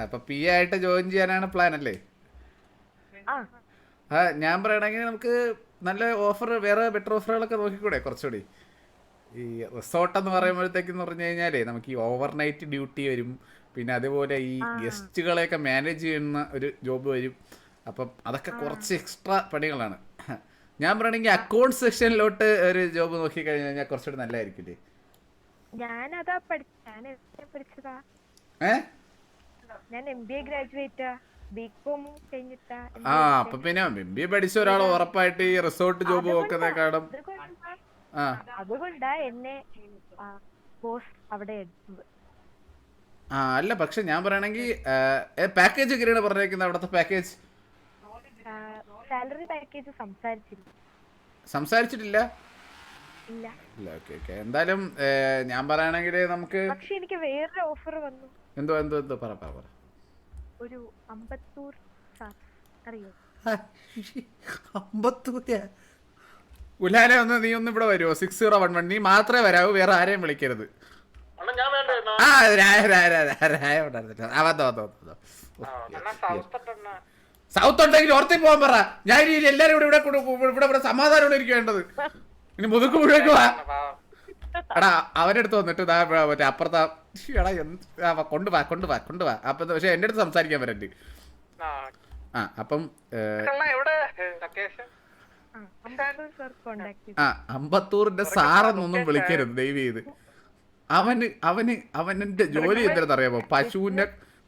അപ്പൊ പി ആയിട്ട് ജോയിൻ ചെയ്യാനാണ് പ്ലാൻ അല്ലേ? ആ ഞാൻ പറയണെങ്കിൽ നമുക്ക് നല്ല ഓഫർ, വേറെ ബെറ്റർ ഓഫറുകളൊക്കെ നോക്കിക്കൂടെ കുറച്ചുകൂടി? ഈ റിസോർട്ട് എന്ന് പറയുമ്പോഴത്തേക്കെന്ന് പറഞ്ഞു കഴിഞ്ഞാലേ നമുക്ക് ഈ ഓവർ നൈറ്റ് ഡ്യൂട്ടി വരും, പിന്നെ അതുപോലെ ഈ ആ ഗസ്റ്റുകളെയൊക്കെ മാനേജ് ചെയ്യുന്ന ഒരു ജോബ് വരും. അപ്പം അതൊക്കെ ആ കുറച്ച് എക്സ്ട്രാ പണികളാണ്. ഞാൻ പറയണെങ്കിൽ ആ. അക്കൗണ്ട് സെക്ഷനിലോട്ട് ഒരു ജോബ് നോക്കി കഴിഞ്ഞു കഴിഞ്ഞാൽ കുറച്ചുകൂടി നല്ലതായിരിക്കില്ലേ? ഞാനതാ ഞാൻ MBA പഠിച്ചതാ. ഏ ഞാൻ MBA ഗ്രാജുവേറ്റാ. ബികോം കഴിഞ്ഞിട്ടാ ആ MBA എടുത്തെ. അപ്പൊ പിന്നെ MBA പഠിച്ച ഒരാൾ ഏതാ ഉറപ്പായിട്ട് ഈ റിസോർട്ട് ജോബ് അതുകൊണ്ടാ നോക്കുന്നേക്കാളും അതുകൊണ്ടാ ആ അതുകൊണ്ടാ എന്നെ ബോസ് അവിടെ എടുത്തത്. അല്ല, പക്ഷെ ഞാൻ പറയണെങ്കിൽ പാക്കേജ് എങ്ങനെയാണ് പറഞ്ഞേക്കുന്നത് അവിടുത്തെ പാക്കേജ്? സാലറി പാക്കേജ് സംസാരിച്ചില്ല. സംസാരിച്ചിട്ടില്ല? ഇല്ല. ഇല്ല, ഓക്കെ ഓക്കെ. എന്തായാലും ഞാൻ പറയുകയാണെങ്കിൽ നമുക്ക് പക്ഷെ എനിക്ക് വേറൊരു ഓഫർ വന്നു. എന്തോ എന്തോ എന്തോ പറ പറ പറ. ഒരു അമ്പത്തൂർ സാർ അറിയോ? അമ്പത്തൂര് ഉലാലെ ഒന്ന് നീ ഒന്ന് ഇവിടെ വരുമോ? 6011 നീ മാത്രമേ വരാവൂ, വേറെ ആരെയും വിളിക്കരുത്. ആ രായ രായ രായ രായ ഉണ്ടായിരുന്നില്ല. വന്നോ വന്നോ വന്നോ. സൗത്ത് ഉണ്ടെങ്കിൽ ഓർത്തി പോകാൻ പറ. ഞാൻ ഇനി എല്ലാരും ഇവിടെ ഇവിടെ ഇവിടെ ഇവിടെ സമാധാനമാണ് എനിക്ക് വേണ്ടത്. ഇനി മുതുക്ക് മുഴുവൻ വാ. എടാ അവരെടുത്ത് വന്നിട്ട് മറ്റേ അപ്പുറത്താ. എടാ കൊണ്ടുവാ കൊണ്ടുവാ കൊണ്ടുവാ. അപ്പൊ പക്ഷെ എന്റെ അടുത്ത് സംസാരിക്കാൻ വരണ്ട്. അപ്പം അമ്പത്തൂർ സാർ കോണ്ടാക്ട് ചെയ്തു. അമ്പത്തൂറിന്റെ സാറെന്നൊന്നും വിളിക്കരുത് ദയവ് ചെയ്ത്. അവന്റെ ജോലി എന്താണെന്ന് അറിയാമോ?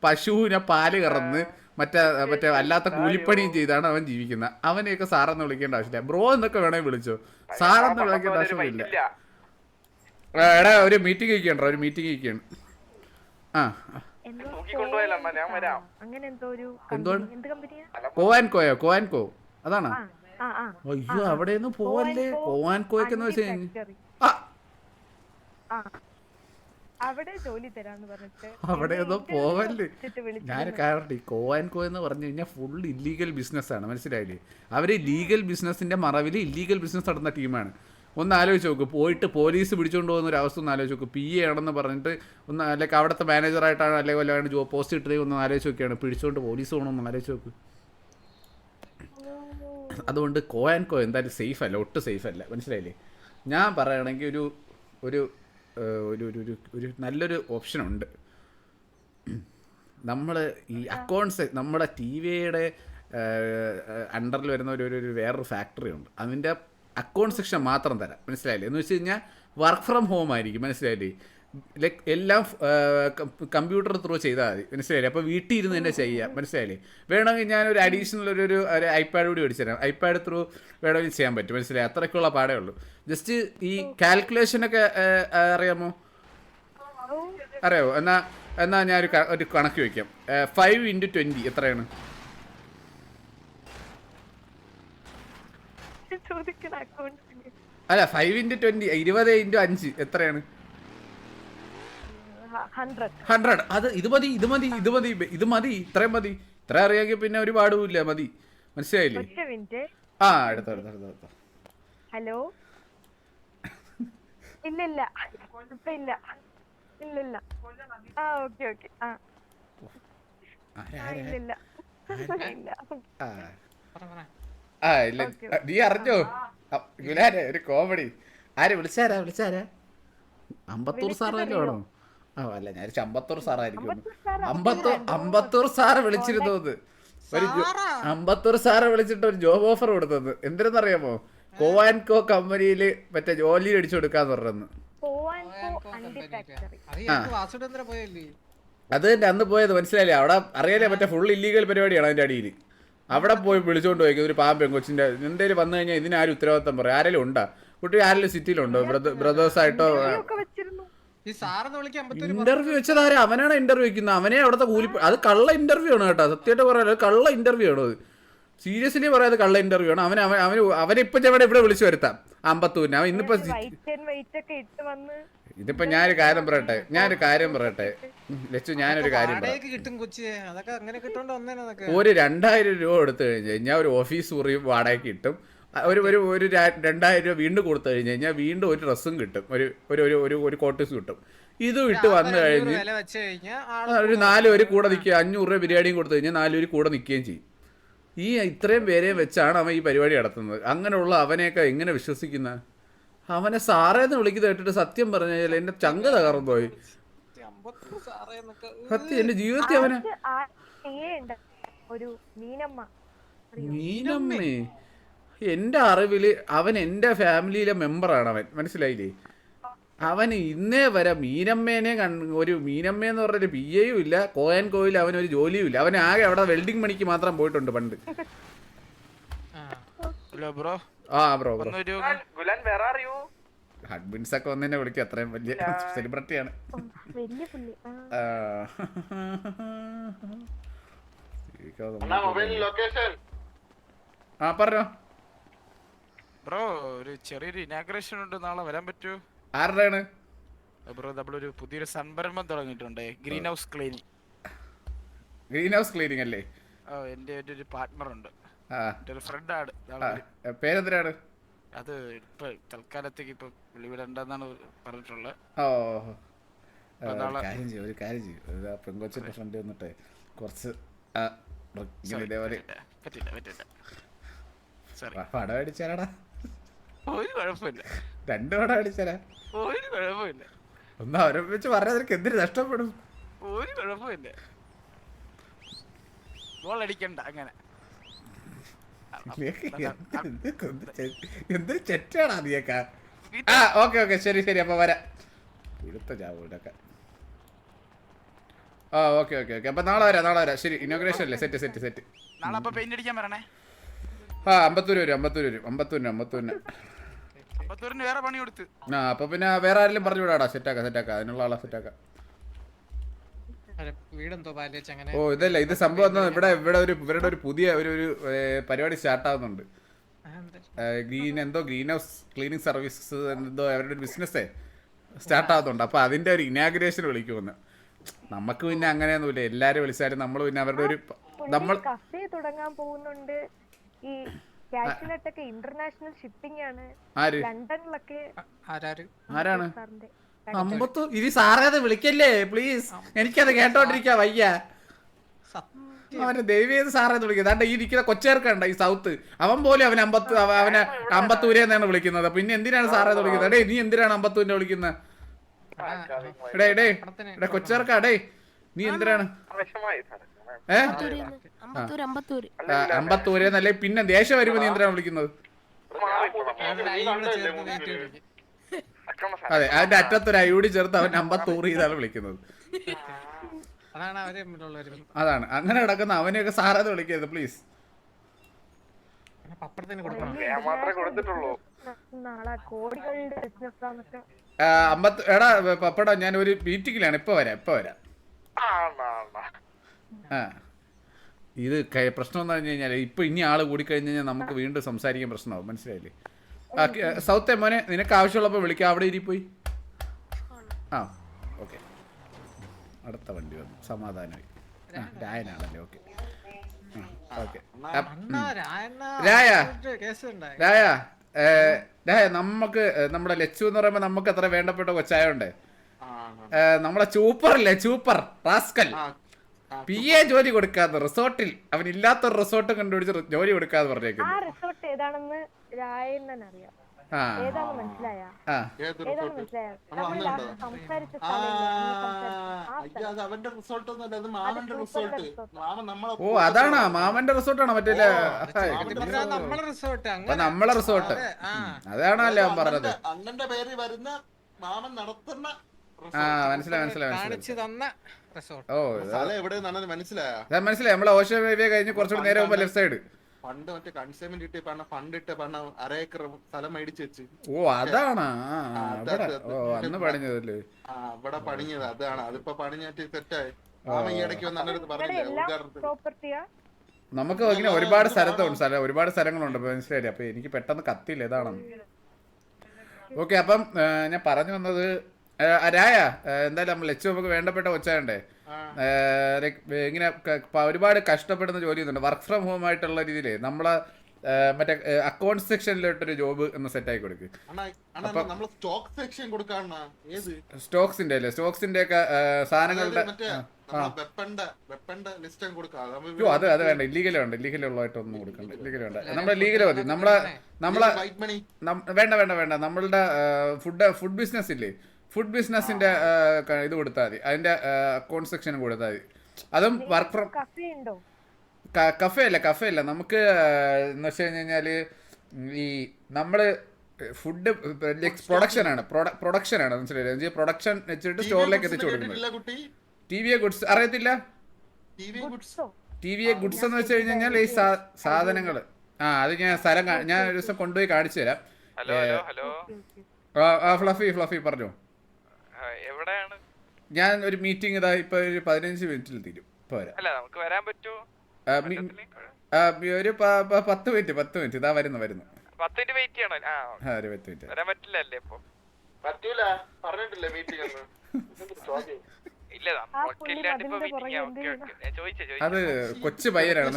പശുവിനെ പാല് കറന്ന് മറ്റേ മറ്റേ അല്ലാത്ത കൂലിപ്പണിയും ചെയ്താണ് അവൻ ജീവിക്കുന്നത്. അവനെയൊക്കെ സാറെന്ന് വിളിക്കേണ്ട ആവശ്യമില്ല. ബ്രോ എന്നൊക്കെ വേണമെങ്കിൽ വിളിച്ചോ, സാറെന്ന് വിളിക്കേണ്ട ആവശ്യമില്ല. എടാ ഒരു മീറ്റിംഗ് കഴിക്കണ്ട, ഒരു മീറ്റിംഗ് കഴിക്കാണ്. ആ അങ്ങനെ എന്തോ ഒരു എന്തുവാണ്? എന്ത് കമ്പനിയാ? കോവാൻകോ അതാണോ? ആ ആ അയ്യോ അവിടെയൊന്നും പോവല്ലേ. കോവാൻകോയ്ക്കെന്ന് വെച്ച് കഴിഞ്ഞാൽ ആ ആ അവിടെ ജോലി തരാന്ന് പറഞ്ഞിട്ട് അവിടെയൊന്നും പോവല്ലേ. ഞാൻ വിളിച്ചിട്ട് കാരണം ഈ കോവാൻകോ എന്ന് പറഞ്ഞു കഴിഞ്ഞാൽ ഫുൾ ഇല്ലീഗൽ ബിസിനസ്സാണ്, മനസ്സിലായില്ലേ? അവർ ലീഗൽ ബിസിനസിന്റെ മറവിൽ ഇല്ലീഗൽ ബിസിനസ് നടന്ന ടീമാണ്. ഒന്ന് ആലോചിച്ച് നോക്ക്, പോയിട്ട് പോലീസ് പിടിച്ചുകൊണ്ട് പോകുന്ന ഒരു അവസ്ഥ ഒന്ന് ആലോചിച്ച് നോക്ക്. PA ആണെന്ന് പറഞ്ഞിട്ട് ഒന്ന് അല്ലെങ്കിൽ അവിടുത്തെ മാനേജറായിട്ടാണ് അല്ലെങ്കിൽ വല്ലാണ്ട് ജോബ് പോസ്റ്റ് ഇട്ടതേ ഒന്ന് ആലോചിച്ച് നോക്കിയാണ്, പിടിച്ചുകൊണ്ട് പോലീസ് പോകണമെന്ന് ആലോചിച്ച് നോക്ക്. അതുകൊണ്ട് കോവാൻകോ എന്തായാലും സേഫ് അല്ല, ഒട്ടും സേഫ് അല്ല, മനസ്സിലായില്ലേ? ഞാൻ പറയുകയാണെങ്കിൽ ഒരു ഒരു ഒരു ഒരു ഒരു നല്ലൊരു ഓപ്ഷനുണ്ട്. നമ്മൾ ഈ അക്കൗണ്ട്സ് നമ്മുടെ TV-യുടെ അണ്ടറിൽ വരുന്ന ഒരു വേറൊരു ഫാക്ടറി ഉണ്ട്. അതിൻ്റെ അക്കൗണ്ട് സെക്ഷൻ മാത്രം തരാം, മനസ്സിലായില്ലേ? എന്ന് വെച്ച് കഴിഞ്ഞാൽ വർക്ക് ഫ്രം ഹോം ആയിരിക്കും, മനസ്സിലായില്ലേ? ലൈക്ക് എല്ലാം കമ്പ്യൂട്ടർ ത്രൂ ചെയ്താൽ മതി, മനസ്സിലായില്ലേ? അപ്പോൾ വീട്ടിൽ ഇരുന്ന് തന്നെ ചെയ്യാം, മനസ്സിലായില്ലേ? വേണമെങ്കിൽ ഞാനൊരു അഡീഷണൽ ഒരു ഐപാഡ് കൂടി മേടിച്ചു തരാം. ഐപാഡ് ത്രൂ വേണമെങ്കിൽ ചെയ്യാൻ പറ്റും, മനസ്സിലായി? അത്രയ്ക്കുള്ള പാടേ ഉള്ളൂ. ജസ്റ്റ് ഈ കാൽക്കുലേഷനൊക്കെ അറിയാമോ? അറിയാമോ? എന്നാൽ ഞാൻ ഒരു കണക്ക് വയ്ക്കാം. 5 × 20 എത്രയാണ്? ചോദിക്കണ അക്കൗണ്ട് അല്ല 5 × 20 20 × 5 എത്രയാണ്? 100. അത് ഇത് മതി ഇത് മതി ഇത് മതി ഇത് മതി, ഇത്രയും മതി. ഇത്ര അറിയാമെങ്കിൽ പിന്നെ ഒരു പാടുമില്ല, മതി, മനസ്സിലായില്ലേ? എടുത്തോ. ഹലോ ഇല്ലില്ല ഇപ്പൊ ഇല്ല ഇല്ലില്ല. ഓക്കെ ഇല്ലില്ല ഇല്ല. ഇല്ല. നീ അറിഞ്ഞോ ഗുലാരെ ഒരു കോമഡി? വിളിച്ചാരാ? അമ്പത്തൂർ സാറല്ലേ വേണോ? അല്ല ഞാൻ അമ്പത്തൂർ സാറായിരിക്കും. അമ്പത്തൂർ സാറ് വിളിച്ചിരുന്നു. ഒരു അമ്പത്തൂർ സാറ് വിളിച്ചിട്ട് ഒരു ജോബ് ഓഫർ കൊടുത്തത് എന്തിനെന്നറിയാമോ? കോവാൻകോ കമ്പനിയിൽ മറ്റേ ജോലി അടിച്ചു കൊടുക്കാന്ന് പറഞ്ഞത്. അത് തന്നെ അന്ന് പോയത്, മനസ്സിലായില്ലേ? അവിടെ അറിയാലേ, മറ്റേ ഫുൾ ഇല്ലീഗൽ പരിപാടിയാണ് അതിന്റെ അടിയിൽ. അവിടെ പോയി വിളിച്ചോണ്ട് പോയി ഒരു പാമ്പ് കൊച്ചിന്റെ എന്തേലും വന്നു കഴിഞ്ഞാൽ ഇതിനാരും ഉത്തരവാദിത്തം പറയും? ആരെങ്കിലും ഉണ്ടാ കുട്ടി? ആരെങ്കിലും സിറ്റിയിലുണ്ടോ? ബ്രദേഴ്സായിട്ടോ ഇന്റർവ്യൂ വെച്ചതാരാ? അവനാണ് ഇന്റർവ്യൂ വെക്കുന്നത്. അവനെ അവിടുത്തെ അത് കള്ള ഇന്റർവ്യൂ ആണ് കേട്ടോ, സത്യമായിട്ട് പറയാം, കള്ള ഇന്റർവ്യൂ ആണ് അത്. സീരിയസ്ലി പറയാതെ കള്ള ഇന്റർവ്യൂ ആണ്. അവനിപ്പോ ഇവിടെ വിളിച്ചു വരുത്താം അമ്പത്തൂരിന്. അവൻ ഇന്നിപ്പോ ഇതിപ്പോ ഞാനൊരു കാര്യം പറയട്ടെ ലച്ചു, ഞാനൊരു കാര്യം ഒരു 2000 രൂപ കൊടുത്തു കഴിഞ്ഞ് കഴിഞ്ഞാൽ ഒരു ഓഫീസ് മുറിയും വാടകയ്ക്ക് കിട്ടും. ഒരു 2000 രൂപ വീണ്ടും കൊടുത്തു കഴിഞ്ഞ് കഴിഞ്ഞാൽ വീണ്ടും ഒരു ഡ്രസ്സും കിട്ടും, ഒരു കോട്ടീസ് കിട്ടും. ഇതും ഇട്ട് വന്നു കഴിഞ്ഞ് വില വെച്ച് കഴിഞ്ഞാൽ ഒരു 4 പേര് കൂടെ നിൽക്കുക, 500 രൂപ ബിരിയാണിയും കൊടുത്തു കഴിഞ്ഞാൽ 4 പേര് കൂടെ നിൽക്കുകയും ചെയ്യും. ഈ ഇത്രയും പേരെയും വെച്ചാണ് അവൻ ഈ പരിപാടി നടത്തുന്നത്. അങ്ങനെയുള്ള അവനെയൊക്കെ എങ്ങനെ വിശ്വസിക്കുന്ന? അവനെ സാറേന്ന് വിളിക്കുന്നത് കേട്ടിട്ട് സത്യം പറഞ്ഞാൽ എന്റെ ചങ്ക തകർന്നു പോയി. സത്യം എന്റെ ജീവിതത്തിൽ അവനെ ഒരു മീനമ്മ മീനമ്മേ എന്റെ അറിവില് അവൻ എന്റെ ഫാമിലിയിലെ മെമ്പറാണ് അവൻ, മനസ്സിലായില്ലേ? അവന് ഇന്നേ വരെ മീനമ്മേനെ ഒരു മീനമ്മയെന്ന് പറഞ്ഞൊരു PAയും ഇല്ല, കോയൻ കോയിൽ അവനൊരു ജോലിയും ഇല്ല. അവൻ ആകെ അവിടെ വെൽഡിംഗ് പണിക്ക് മാത്രം പോയിട്ടുണ്ട് പണ്ട്. ആ ബ്രോ അഡ്മിൻസ് ഒക്കെ ഒന്നെ വിളിക്കും, അത്രയും വലിയ സെലിബ്രിറ്റിയാണ്. ആ പറഞ്ഞോ ബ്രോ. ഒരു ചെറിയൊരു ഇനാഗ്രേഷൻ ഉണ്ട്, നാളെ വരാൻ പറ്റുമോ? ആരുടെയാണ് ബ്രോ? നമ്മളൊരു പുതിയൊരു സംരംഭം തുടങ്ങിയിട്ടുണ്ട്, green house cleaning. Green house cleaning അല്ലേ? എന്റെ ഒരു പാർട്ട്ണർ ഉണ്ട്, എന്റെ ഒരു ഫ്രണ്ട് ആണ്. പേരെന്തിനാണ്? അത് ഇപ്പൊ തൽക്കാലത്തേക്ക് ഇപ്പൊ വെളിവിടണ്ടെന്നാണ് പറഞ്ഞിട്ടുള്ളത്. ഒരു കാര്യം ചെയ്യും, പെങ്കൊച്ചിന്റെ ഫ്രണ്ട് വന്നിട്ട് കുറച്ച് ഇതേപോലെ പടം അടിച്ചാലാടാ. ഒരു കുഴപ്പമില്ല, 2 പടം അടിച്ചാലാ. ഒരു കുഴപ്പമില്ല. ഒന്ന് അവരെ വെച്ച് പറഞ്ഞാൽ നിനക്ക് എന്തിനു നഷ്ടപ്പെടും? ഒരു കുഴപ്പമില്ല, ഗോൾ അടിക്കണ്ട അങ്ങനെ. എന്തൊരു ചെറ്റാണാ നീയൊക്കെ. ആ ഓക്കെ ശരി അപ്പൊ വരാം. ഇവിടുത്തെ ചാവൂടൊക്കെ. ആ ഓക്കെ അപ്പൊ നാളെ വരാം. ശരി, ഇനോഗ്രേഷൻ അല്ലേ? സെറ്റ്. നാളെ അപ്പൊ പെയിന്റ് അടിക്കാൻ പറയണേ. ആ 50 വരും. 50 വേറെ പണി കൊടുത്ത്. ആ അപ്പൊ പിന്നെ വേറെ ആരെങ്കിലും പറഞ്ഞു വിടാടാ. സെറ്റാക്കാം അതിനുള്ള ആളെ സെറ്റാക്കാം. ഓ ഇതല്ല, ഇത് സംഭവം ഇവിടെ ഇവരുടെ ഒരു പുതിയ ഒരു പരിപാടി സ്റ്റാർട്ട് ആവുന്നുണ്ട്. ഗ്രീൻ ഹൗസ് ക്ലീനിങ് സർവീസസ് എന്തോ അവരുടെ ഒരു ബിസിനസ്സേ സ്റ്റാർട്ട് ആവുന്നുണ്ട്. അപ്പൊ അതിന്റെ ഒരു ഇനാഗ്രേഷൻ വിളിക്കുമെന്ന്. നമുക്ക് പിന്നെ അങ്ങനെയൊന്നുമില്ല, എല്ലാരും വിളിച്ചാലും നമ്മൾ പിന്നെ അവരുടെ ഒരു കഫേ തുടങ്ങാൻ പോകുന്നുണ്ട്. ഈ കാഷ്നട്ടൊക്കെ ഇന്റർനാഷണൽ ഷിപ്പിംഗ് ആണ്. ലണ്ടനിലൊക്കെ ആരാണ്? ഇനി സാറേത് വിളിക്കല്ലേ പ്ലീസ്, എനിക്കത് കേട്ടോണ്ടിരിക്കാ വയ്യ. അവന് ദൈവം സാറേന്ന് വിളിക്കുന്നത്. ഈ ഇരിക്കുന്ന കൊച്ചേർക്കണ്ട ഈ സൗത്ത്, അവൻ പോലും അവന് അമ്പത്തൂരെന്നാണ് വിളിക്കുന്നത്. പിന്നെ എന്തിനാണ് സാറേന്ന് വിളിക്കുന്നത്? നീ എന്തിനാണ് അമ്പത്തൂരിനെ വിളിക്കുന്നത്? കൊച്ചേർക്കാ നീ എന്തിനാണ്? അമ്പത്തൂരെന്നല്ലേ? പിന്നെ ദേശം വരുമ്പോ നീ എന്തിനാണ് വിളിക്കുന്നത്? അതെ, അതിന്റെ അറ്റത്തൊരു അയൂടി ചേർത്ത് അവൻ അമ്പത്തൂറ് ചെയ്താണ് വിളിക്കുന്നത്. അതാണ് അങ്ങനെ കിടക്കുന്ന അവനെയൊക്കെ സാറേന്ന് വിളിക്കരുത് പ്ലീസ്. എടാ പപ്പടാ, ഞാൻ ഒരു മീറ്റിങ്ങിലാണ്, ഇപ്പൊ വരാം. ആ ഇത് പ്രശ്നം എന്ന് പറഞ്ഞു കഴിഞ്ഞാൽ ഇപ്പൊ ഇനി ആള് കൂടിക്കഴിഞ്ഞ് കഴിഞ്ഞാൽ നമുക്ക് വീണ്ടും സംസാരിക്കാൻ പ്രശ്നമാവും, മനസ്സിലായില്ലേ? സൗത്തെ മോനെ, നിനക്ക് ആവശ്യമുള്ളപ്പോ വിളിക്കാം, അവിടെ ഇരിപ്പോയി. ആ ഓക്കെ, അടുത്ത വണ്ടി വന്നു, സമാധാനമായി. രായനാണല്ലേ? ഓക്കെ രായ നമുക്ക് നമ്മുടെ ലച്ചു എന്ന് പറയുമ്പോ നമുക്ക് അത്ര വേണ്ടപ്പെട്ട കൊച്ചായോണ്ടേ നമ്മളെ ചൂപ്പർ റാസ്കൽ PA ജോലി കൊടുക്കാതെ റിസോർട്ടിൽ അവൻ ഇല്ലാത്തൊരു റിസോർട്ട് കണ്ടുപിടിച്ച് ജോലി കൊടുക്കാതെ പറഞ്ഞേക്കുന്നു. ഓ അതാണോ മാമന്റെ റിസോർട്ടാണോ? മറ്റേ നമ്മളെ റിസോർട്ട് അതാണല്ലേ അവൻ പറഞ്ഞത്. ആ മനസ്സിലായി. ഓ മനസ്സിലായി. നമ്മളെ ഓഷൻ വേവിയെ കഴിഞ്ഞ് കുറച്ചുകൂടി നേരെ പോകുമ്പോ ലെഫ്റ്റ് സൈഡ്. പണ്ട് മറ്റേ കൺസൈൻമെന്റ് കിട്ടി ഫണ്ട് ഇട്ട് അരേക്കർ സ്ഥലം മേടിച്ച് വെച്ച്. ഓ അതാണോ? അന്ന് പണിഞ്ഞതല്ലേ? അവിടെ പണിഞ്ഞത് അതാണ്. അതിപ്പോ പണിഞ്ഞിട്ട് സെറ്റായി. ഈ ഇടയ്ക്ക് വന്ന് പറഞ്ഞില്ലേ നമുക്ക് ഇങ്ങനെ ഒരുപാട് സ്ഥലങ്ങളുണ്ട് മനസ്സിലായില്ലേ? അപ്പൊ എനിക്ക് പെട്ടെന്ന് കത്തില്ല ഇതാണെന്ന്. ഓക്കെ, അപ്പം ഞാൻ പറഞ്ഞു വന്നത് രായ, എന്തായാലും നമ്മൾ ലച്ചു നമുക്ക് വേണ്ടപ്പെട്ട കൊച്ചായണ്ടേ, ഇങ്ങനെ ഒരുപാട് കഷ്ടപ്പെടുന്ന ജോലി ചെയ്യുന്നുണ്ട്. വർക്ക് ഫ്രം ഹോം ആയിട്ടുള്ള രീതിയിൽ നമ്മളെ മറ്റേ അക്കൗണ്ട് സെക്ഷനിലോട്ടൊരു ജോബ് എന്ന് സെറ്റ് ആക്കി കൊടുക്ക്. നമ്മള് സ്റ്റോക്ക് സെക്ഷൻ കൊടുക്കാണ ഏത് സ്റ്റോക്സിന്റെ അല്ലേ, സ്റ്റോക്സിന്റെ ഒക്കെ സാധനങ്ങളുടെ ലിസ്റ്റ് കൊടുക്കാം. അത് വേണ്ട, ഇല്ലീഗലുണ്ട്, ഇല്ലീഗലുള്ളതായിട്ടൊന്നും കൊടുക്കണ്ട, ഇല്ലീഗൽ വേണ്ട, നമ്മുടെ ലീഗൽ മതി. നമ്മളെ വേണ്ട വേണ്ട വേണ്ട, നമ്മളുടെ ഫുഡ് ബിസിനസ് ഇല്ലേ, ഫുഡ് ബിസിനസിന്റെ ഇത് കൊടുത്താൽ മതി, അതിന്റെ അക്കൗണ്ട് സെക്ഷൻ കൊടുത്താൽ മതി. അതും വർക്ക് ഫ്രം കഫേ അല്ല നമുക്ക് എന്ന് വെച്ച് കഴിഞ്ഞാല് ഈ നമ്മള് ഫുഡ് പ്രൊഡക്ഷനാണ് മനസ്സിലായില്ലേ, പ്രൊഡക്ഷൻ വെച്ചിട്ട് സ്റ്റോറിലേക്ക് എത്തിച്ചു കൊടുക്കുന്നത്. ടി.വി.എ ഗുഡ്സ് അറിയത്തില്ല? ടി.വി.എ ഗുഡ്സ് എന്ന് വെച്ച് കഴിഞ്ഞാൽ ഈ സാധനങ്ങള് അത് ഞാൻ ഒരു ദിവസം കൊണ്ടുപോയി കാണിച്ചു തരാം. ഫ്ലഫി പറഞ്ഞു. ഞാൻ ഒരു മീറ്റിംഗ് ഇതാ ഇപ്പൊ ഒരു 15 മിനിറ്റിൽ തീരും. ഇപ്പൊ വരാം, ഒരു 10 മിനിറ്റ് ഇതാ വരുന്നു. അത് കൊച്ചു പയ്യനാണ്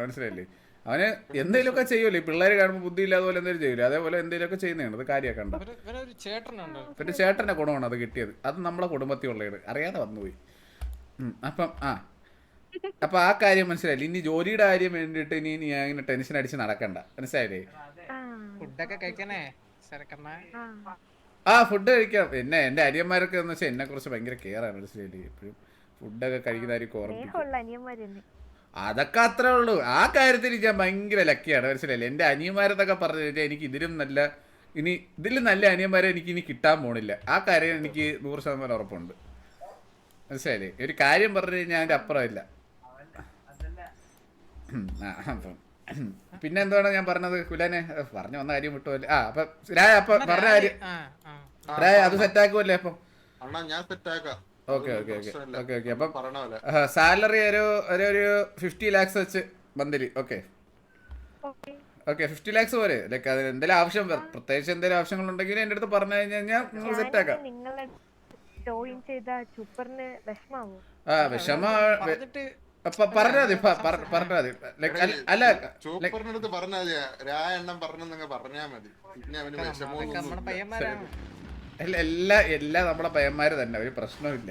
മനസ്സിലായില്ലേ, അവന് എന്തെങ്കിലുമൊക്കെ ചെയ്യൂലേ, പിള്ളേര് കാണുമ്പോൾ ബുദ്ധി ഇല്ലാതെ പോലെ എന്തെങ്കിലും ചെയ്യൂലേ, അതേപോലെ എന്തെങ്കിലുമൊക്കെ ചെയ്യുന്നതാണ്. അത് കാര്യമാക്കണ്ട. പിന്നെ ചേട്ടന്റെ ഗുണമാണ് അത് കിട്ടിയത്, അത് നമ്മളെ കുടുംബത്തിൽ ഉള്ളത് അറിയാതെ വന്നുപോയി. അപ്പൊ ആ കാര്യം മനസ്സിലായില്ലേ. ഇനി ജോലിയുടെ കാര്യം വേണ്ടിട്ട് ഇനി അങ്ങനെ ടെൻഷൻ അടിച്ച് നടക്കണ്ട, മനസ്സിലായില്ലേ. ഫുഡ് കഴിക്കാം. പിന്നെ എന്റെ അനിയന്മാരൊക്കെ എന്ന് വെച്ചാൽ എന്നെ കുറിച്ച് ഭയങ്കര കെയർ ആണ്, മനസ്സിലായില്ലേ. എപ്പോഴും ഫുഡൊക്കെ കഴിക്കുന്നതായിരിക്കും ഓർമ്മിക്കും. അതൊക്കെ അത്രേ ഉള്ളൂ. ആ കാര്യത്തിൽ ഞാൻ ഭയങ്കര ലക്കിയാണ്, മനസ്സിലായില്ലേ. എന്റെ അനിയന്മാരെന്നൊക്കെ പറഞ്ഞു കഴിഞ്ഞാൽ എനിക്ക് ഇതിലും നല്ല അനിയന്മാരെ എനിക്ക് ഇനി കിട്ടാൻ പോണില്ല. ആ കാര്യം എനിക്ക് 100% ഉറപ്പുണ്ട്, മനസ്സിലായില്ലേ. ഒരു കാര്യം പറഞ്ഞു കഴിഞ്ഞാൽ അതിന്റെ അപ്പുറമില്ല. പിന്നെ എന്താണ് ഞാൻ പറഞ്ഞത്, കുലാനെ പറഞ്ഞു വന്ന കാര്യം വിട്ടുപോലെ. അപ്പൊ രായ അപ്പൊ പറഞ്ഞ കാര്യം രായ അത് സെറ്റാക്കുമല്ലേ? അപ്പം ഓക്കെ. അപ്പം സാലറി ഒരു 50 lakhs വെച്ച് മന്ത്ലി. ഓക്കെ 50 lakhs പോലെ. ലൈക്ക് അതിന് എന്തെങ്കിലും ആവശ്യം, പ്രത്യേകിച്ച് എന്തെങ്കിലും ആവശ്യങ്ങളുണ്ടെങ്കിൽ എന്റെ അടുത്ത് പറഞ്ഞു കഴിഞ്ഞാൽ നിങ്ങൾ സെറ്റാക്കാം. വിഷമ പറഞ്ഞാൽ മതി. അല്ല എല്ലാ നമ്മളെ പയ്യന്മാര് തന്നെ, ഒരു പ്രശ്നമില്ല.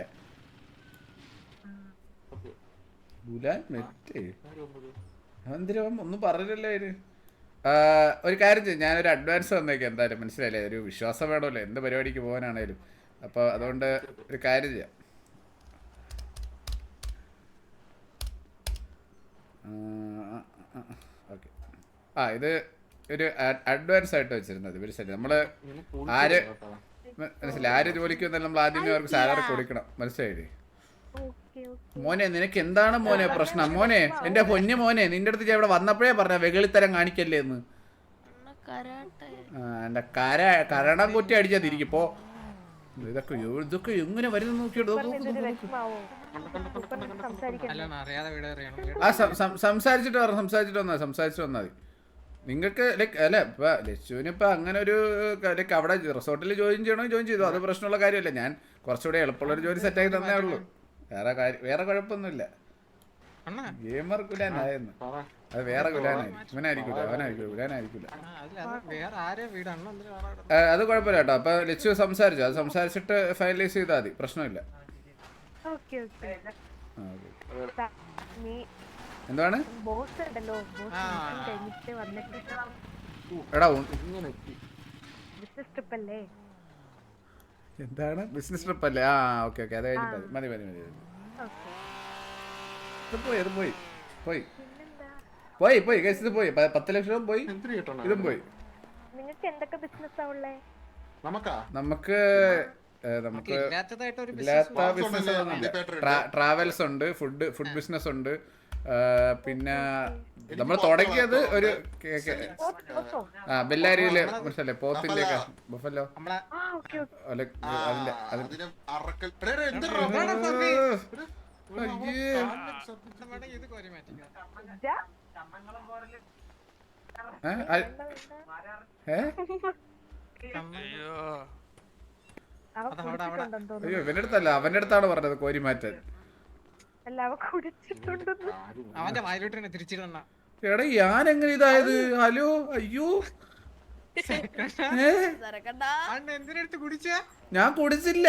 ഒന്നും പറഞ്ഞില്ലല്ലോ അതിന്. ഒരു കാര്യം ചെയ്യും, ഞാനൊരു അഡ്വാൻസ് തന്നേക്കാം എന്തായാലും, മനസ്സിലായില്ലേ. ഒരു വിശ്വാസം വേണമല്ലോ എന്ത് പരിപാടിക്ക് പോകാനാണേലും. അപ്പൊ അതുകൊണ്ട് ഒരു കാര്യം ചെയ്യാം, ഓക്കെ. ഇത് ഒരു അഡ്വാൻസ് ആയിട്ട് വെച്ചിരുന്നത് മനസ്സിലായി. നമ്മള് ആര് ജോലിക്ക് വന്നാലും നമ്മൾ ആദ്യമേ അവർക്ക് സാലറി കൊടുക്കണം, മനസ്സിലായില്ലേ. മോനെ നിനക്ക് എന്താണ് മോനെ പ്രശ്നം? മോനെ എന്റെ പൊന്നു മോനെ, നിന്റെ അടുത്ത് ഞാൻ ഇവിടെ വന്നപ്പോഴേ പറഞ്ഞ വെകളിത്തരം കാണിക്കല്ലേ എന്ന്. എന്റെ കരണം കുറ്റി അടിച്ചാ തിരിക്കിപ്പോ. ഇതൊക്കെ എങ്ങനെ വരുന്ന നോക്കിയോ. സംസാരിച്ചിട്ട് വന്നാൽ മതി. നിങ്ങൾക്ക് ലൈക്ക് അല്ല ഇപ്പൊ ലച്ചുവിനിപ്പോ അങ്ങനെ ഒരു ലൈക്ക് അവിടെ റിസോർട്ടിൽ ജോയിൻ ചെയ്യണമെങ്കിൽ ജോയിൻ ചെയ്തു, അത് പ്രശ്നമുള്ള കാര്യമല്ല. ഞാൻ കുറച്ചുകൂടെ എളുപ്പമുള്ളൊരു ജോലി സെറ്റാക്കി തന്നേ ഉള്ളൂ, വേറെ കുഴപ്പമൊന്നുമില്ല. ഗെയിമർ കുലാനായിരുന്നു, അത് വേറെ കുലാനായി. ഇവനായിരിക്കില്ല, അവനായിരിക്കില്ല. അത് കുഴപ്പമില്ല കേട്ടോ. അപ്പൊ ലച്ചു സംസാരിച്ചു, അത് സംസാരിച്ചിട്ട് ഫൈനലൈസ് ചെയ്താൽ മതി, പ്രശ്നമില്ല. എന്താണ് എടാ എന്താണ് ബിസിനസ് ട്രിപ്പ് അല്ലേ? ഓക്കെ അത് കഴിഞ്ഞിട്ട് മതി. പോയി ഇത് പോയി 10 ലക്ഷം പോയി, ഇതും പോയി. നമുക്ക് ഇല്ലാത്ത ബിസിനസ് ട്രാവൽസ് ഉണ്ട്, ഫുഡ് ബിസിനസ് ഉണ്ട്. പിന്നെ നമ്മൾ തുടങ്ങിയത് ഒരു ബെല്ലാരിയില് മനസ്സിലല്ലേ, പോത്തിന്റെ ബഫല്ലോ. അയ്യോ ഇവന്റെ അടുത്തല്ല, അവന്റെ അടുത്താണ് പറഞ്ഞത് കോരി മാറ്റാൻ. അവന്റെ വായിലോട്ട് തിരിച്ചിടണ. എടാ ഞാൻ എങ്ങനെ ഇതായത്? ഹലോ, അയ്യോ, എന്തിനടുത്ത് കുടിച്ച? ഞാൻ കുടിച്ചില്ല.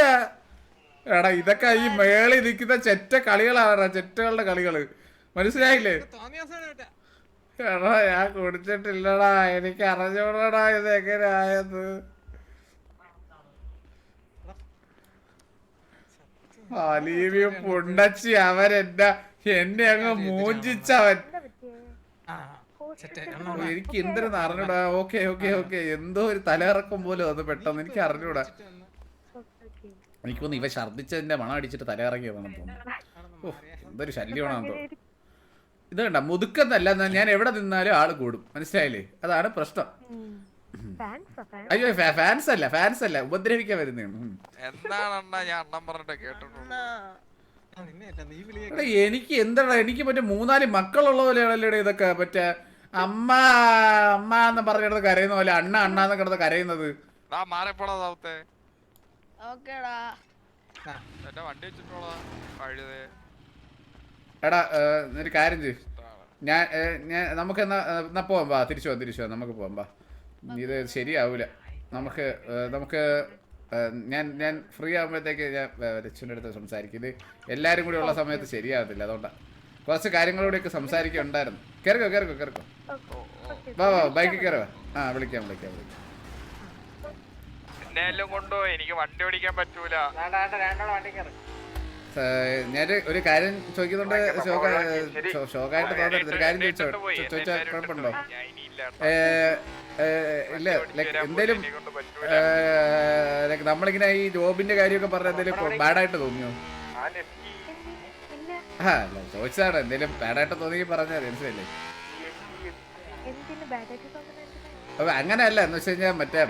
എടാ ഇതൊക്കെ ഈ മേളിൽ നിൽക്കുന്ന ചെറ്റ കളികളാണ്, ചെറ്റകളുടെ കളികള്, മനസ്സിലായില്ലേ? എടാ ഞാൻ കുടിച്ചിട്ടില്ലടാ, എനിക്ക് അറിഞ്ഞോളടാ ഇത് എങ്ങനെ ആയത്. അലീവിയും പുണ്ടച്ചി എന്നെ അങ്ങ് മൂഞ്ചിച്ചവൻ. എനിക്ക് എന്തിനെന്ന് അറിഞ്ഞൂടാ. ഓക്കെ ഓക്കെ ഓക്കെ, എന്തോ ഒരു തലയിറക്കം പോലെ വന്ന് പെട്ടെന്ന്, എനിക്ക് അറിഞ്ഞൂടാ. എനിക്കൊന്ന് ഇവ ഛർദിച്ചതിന്റെ മണം അടിച്ചിട്ട് തലയിറങ്ങി വന്നു തോന്നുന്നു. എന്തൊരു ശല്യമാണെന്ന് തോന്നുന്നു. ഇത് കണ്ട മുതുക്കെന്നല്ല, ഞാൻ എവിടെ നിന്നാലും ആള് കൂടും, മനസ്സിലായില്ലേ? അതാണ് പ്രശ്നം. അയ്യോ ഫാൻസ് അല്ല ഉപദ്രവിക്കാൻ വരുന്നതാണ്. എനിക്ക് എന്താടാ, എനിക്ക് മറ്റേ 3-4 മക്കളുള്ള പോലെയാണല്ലോ ഇതൊക്കെ. മറ്റേ അമ്മ അമ്മ എന്ന് പറഞ്ഞിടത്ത് കരയുന്ന പോലെ അണ്ണ അണ്ണാന്ന് കിടന്ന് കരയുന്നത്. എടാ ഒരു കാര്യം ചെയ്യ്, ഞാൻ നമുക്ക് എന്നാ പോവാം, വാ തിരിച്ചു പോവാം നമുക്ക് പോവാം, വാ. ഇത് ശരിയാവൂല. നമുക്ക് ഞാൻ ഫ്രീ ആകുമ്പോഴത്തേക്ക് ഞാൻ ലക്ഷ്മിൻ്റെ അടുത്ത് സംസാരിക്കും. ഇത് എല്ലാവരും കൂടി ഉള്ള സമയത്ത് ശരിയാകത്തില്ല, അതുകൊണ്ടാണ് കുറച്ച് കാര്യങ്ങളോടെയൊക്കെ സംസാരിക്കുന്നുണ്ടായിരുന്നു. കേറിക്കോ വാ ബൈക്കിൽ കയറുവാ. ആ വിളിക്കാം. എനിക്ക് വണ്ടി ഓടിക്കാൻ പറ്റൂല. ഞാൻ ഒരു കാര്യം ചോദിക്കുന്നുണ്ട്, ഷോക്കായിട്ട് തോന്നരുത്. ഒരു കാര്യം ചോദിച്ചാൽ കുഴപ്പമുണ്ടോ? ഇല്ല, എന്തേലും നമ്മളിങ്ങനെ ഈ ജോബിന്റെ കാര്യമൊക്കെ പറഞ്ഞ എന്തെങ്കിലും ബാഡായിട്ട് തോന്നിയോ? ആ അല്ല ചോദിച്ചതാണ്, എന്തേലും ബാഡായിട്ട് തോന്നി പറഞ്ഞാൽ മനസ്സിലല്ലേ? അപ്പൊ അങ്ങനെയല്ല, എന്ന് വെച്ച് കഴിഞ്ഞാൽ മറ്റേ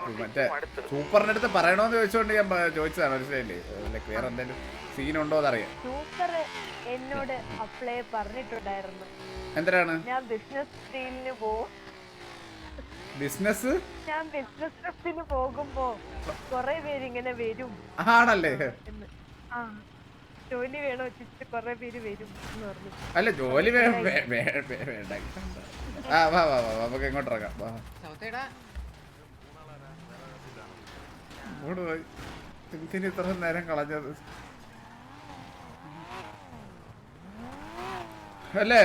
സൂപ്പറിന്റെ അടുത്ത് പറയണോന്ന് ചോദിച്ചോണ്ട് ഞാൻ ചോദിച്ചതാണ്, മനസ്സിലായില്ലേ? ലൈക്ക് വേറെ എന്തെങ്കിലും സീനുണ്ടോ എന്നറിയാം. എന്നോട് അപ്ലൈ പറഞ്ഞിട്ടുണ്ടായിരുന്നു. എന്തിനാണ്? ഞാൻ ബിസിനസ് ഡീലിന് പോകും. ഞാൻ ബിസിനസ് ട്രിപ്പിന് പോകുമ്പോ കൊറേ പേരിങ്ങനെ വരും. ആണല്ലേ? ജോലി വേണോ വെച്ചിട്ട് കൊറേ പേര് വരും എന്ന് പറഞ്ഞു. അല്ല ജോലി വേണ്ട. ആ വാ നമുക്ക് എങ്ങോട്ട് ഇറങ്ങാം. എന്തിന് ഇത്ര നേരം കളഞ്ഞത്? അല്ലേ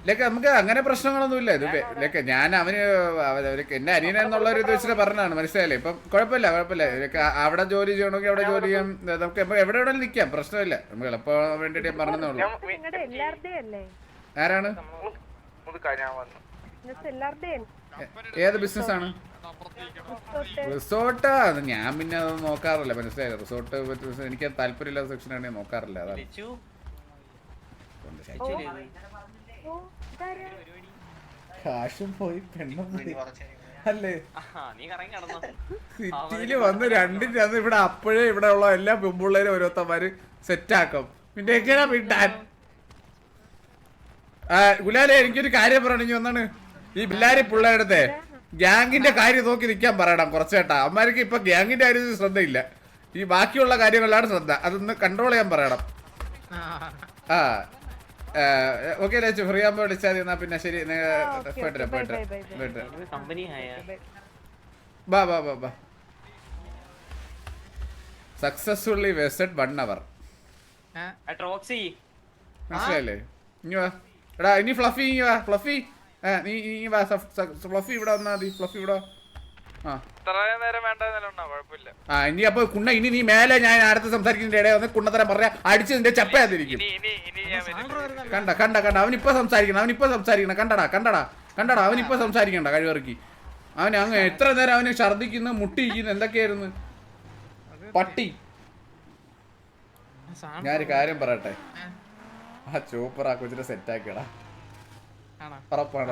ലൈക്ക് നമുക്ക് അങ്ങനെ പ്രശ്നങ്ങളൊന്നുമില്ല. ഇത് ലൈക്ക് ഞാൻ അവന് എന്റെ അനിയനെന്നുള്ള ഒരു ഇത് വെച്ചിട്ട് പറഞ്ഞതാണ്, മനസ്സിലായില്ലേ? ഇപ്പം കുഴപ്പമില്ല. ലൈക്ക് അവിടെ ജോലി ചെയ്യണമെങ്കിൽ അവിടെ ജോലി ചെയ്യാം, നമുക്ക് എവിടെ എവിടെയും നിൽക്കാം, പ്രശ്നമില്ല. നമുക്ക് എളുപ്പം വേണ്ടിട്ട് ഞാൻ പറഞ്ഞതേ. ആരാണ്? ഏത് ബിസിനസ്സാണ്? റിസോർട്ട്? ഞാൻ പിന്നെ അത് നോക്കാറില്ല, മനസ്സിലായില്ല. റിസോർട്ട് എനിക്ക് താല്പര്യമില്ലാത്ത സെക്ഷനാണ്, ഞാൻ നോക്കാറില്ല. അതാണ് കാശും പോയി പെണ്ണും പോയി അല്ലേ? സിറ്റിയില് വന്ന് രണ്ടിന് അന്ന് ഇവിടെ അപ്പോഴേ ഇവിടെ ഉള്ള എല്ലാ പെൺപിള്ളേരും ഓരോരുത്തന്മാര് സെറ്റാക്കും. പിന്നെ എങ്ങനെയാ വിട്ടാൻ? ഗുലാലെ എനിക്കൊരു കാര്യം പറഞ്ഞു ഒന്നാണ്, ഈ പിള്ളേര് പിള്ളേരുടെ ഗ്യാങ്ങിന്റെ കാര്യം നോക്കി നിൽക്കാൻ പറയണം കുറച്ചേട്ടാ. അമ്മമാർക്ക് ഇപ്പൊ ഗ്യാങ്ങിന്റെ കാര്യത്തിൽ ശ്രദ്ധയില്ല, ഈ ബാക്കിയുള്ള കാര്യങ്ങളിലാണ് ശ്രദ്ധ. അതൊന്ന് കൺട്രോൾ ചെയ്യാൻ പറയണം. ആ ഓക്കെ ലച്ചു, ഫ്രീ ആകുമ്പോ വിളിച്ചാൽ എന്നാ പിന്നെ ശരി. പോയിട്ട് ബാ സക്സസ്ഫുള്ളി വെസ്റ്റഡ് 1 hour. മനസ്സിലായില്ലേ? ഇനി വാ എടാ, ഇനി ഫ്ലഫി ഇനി വാ. ഫ്ലഫി നീ വാ. ഫ്ലഫി ഇവിടെ വന്നാ മതി. ഫ്ലഫി ഇവിടെ. ഇനി അപ്പൊ കുണ്ണ ഇനി നീ മേലെ ഞാൻ അടുത്ത് സംസാരിക്കുന്നതിന്റെ ഇടയിൽ വന്ന് കുണ്ണത്തരം പറഞ്ഞ അടിച്ച് നിന്റെ ചപ്പയാതിരിക്കും. കണ്ട അവനിപ്പോ സംസാരിക്കണം. കണ്ടടാ അവനിപ്പോ സംസാരിക്കണ്ട കഴിവിറക്കി. അവന് അങ്ങ് എത്ര നേരം അവന് ഛർദിക്കുന്നു, മുട്ടിയിരിക്കുന്നു, എന്തൊക്കെയായിരുന്നു പട്ടി. ഞാനൊരു കാര്യം പറയട്ടെ, ആ ചോപ്പർ ആ കൊച്ചിനെ സെറ്റാക്കിയടാ. ഉറപ്പാണ്.